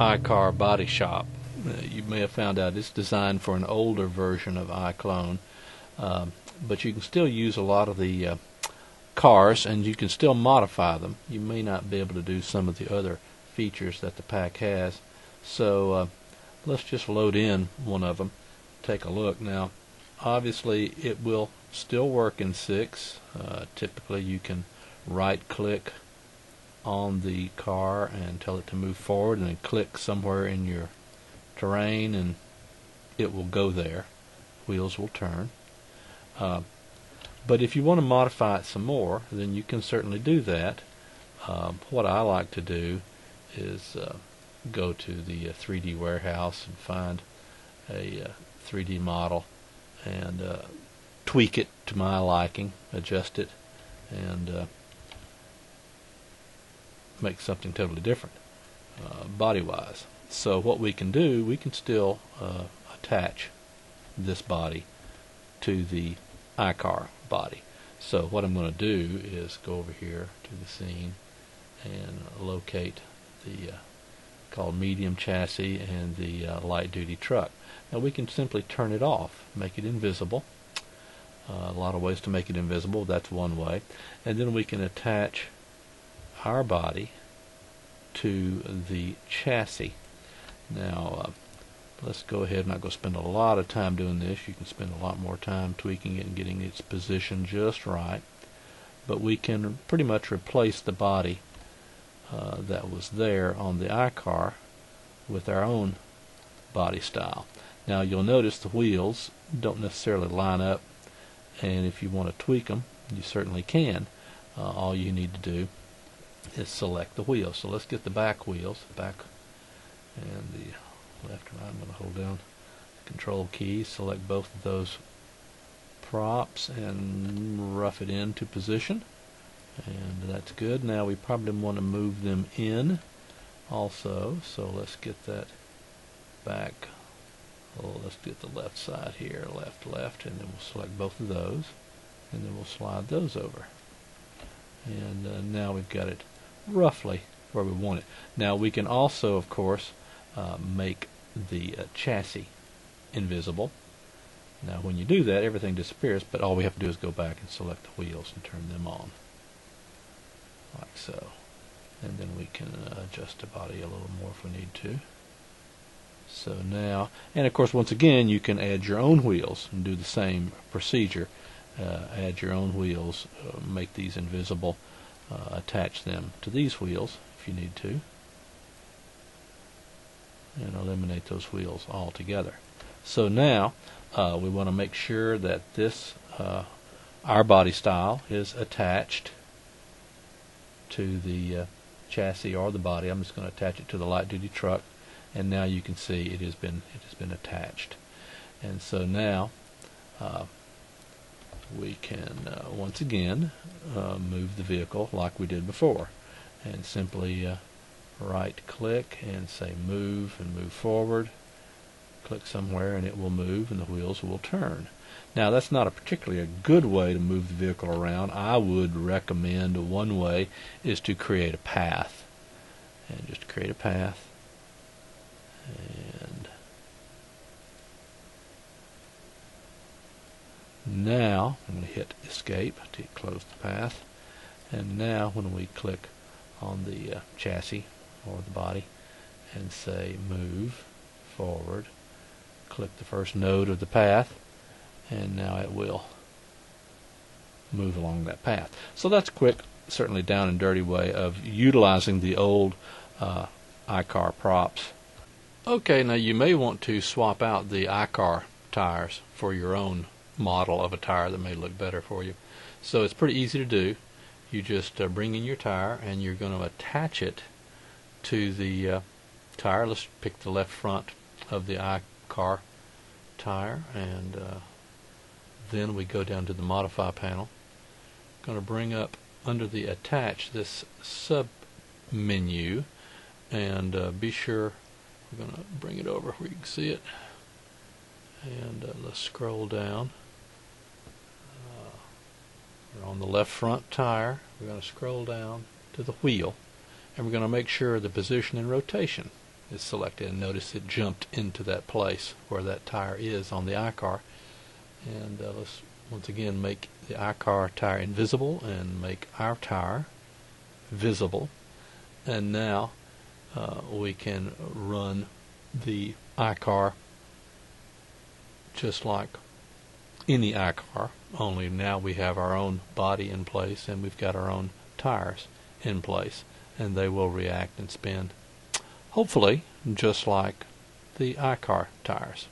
iCAR body shop. You may have found out it's designed for an older version of iClone, but you can still use a lot of the cars, and you can still modify them. You may not be able to do some of the other features that the pack has. So let's just load in one of them, take a look. Now obviously it will still work in 6. Typically you can right click on the car and tell it to move forward, and then click somewhere in your terrain and it will go there. Wheels will turn. But if you want to modify it some more, then you can certainly do that. What I like to do is go to the 3D warehouse and find a 3D model and tweak it to my liking, adjust it, and make something totally different body-wise. So what we can do, we can still attach this body to the iCar body. So what I'm going to do is go over here to the scene and locate the called medium chassis and the light-duty truck. Now we can simply turn it off, make it invisible. A lot of ways to make it invisible. That's one way. And then we can attach our body to the chassis. Now let's go ahead. I'm not going to spend a lot of time doing this. You can spend a lot more time tweaking it and getting its position just right. But we can pretty much replace the body that was there on the iCar with our own body style. Now you'll notice the wheels don't necessarily line up, and if you want to tweak them, you certainly can. All you need to do is select the wheels. So let's get the back wheels, back and the left and right. I'm going to hold down the control key, select both of those props and rough it into position, and that's good. Now we probably want to move them in also, so let's get that back. Let's get the left side here, left, and then we'll select both of those, and then we'll slide those over, and now we've got it roughly where we want it. Now we can also, of course, make the chassis invisible. Now when you do that, everything disappears, but all we have to do is go back and select the wheels and turn them on, like so. And then we can adjust the body a little more if we need to. So now, and of course once again you can add your own wheels and do the same procedure. Add your own wheels, make these invisible, attach them to these wheels if you need to, and eliminate those wheels altogether. So now we want to make sure that this our body style is attached to the chassis or the body. I'm just going to attach it to the light-duty truck, and now you can see it has been attached. And so now we can once again move the vehicle like we did before, and simply right click and say move, and move forward. Click somewhere and it will move and the wheels will turn. Now that's not a particularly a good way to move the vehicle around. I would recommend one way is to create a path, and just create a path, and now I'm going to hit escape to close the path, and now when we click on the chassis or the body and say move forward, click the first node of the path, and now it will move along that path. So that's a quick, certainly down and dirty way of utilizing the old iCar props. Okay, now you may want to swap out the iCar tires for your own model of a tire that may look better for you. So it's pretty easy to do. You just bring in your tire and you're going to attach it to the tire. Let's pick the left front of the iCar tire, and then we go down to the modify panel. Going to bring up under the attach this sub menu, and be sure we're going to bring it over where you can see it, and let's scroll down. We're on the left front tire. We're going to scroll down to the wheel, and we're going to make sure the position and rotation is selected, and notice it jumped into that place where that tire is on the iCar. And let's once again make the iCar tire invisible and make our tire visible. And now we can run the iCar just like any iCar, only now we have our own body in place and we've got our own tires in place, and they will react and spin, hopefully just like the iCar tires.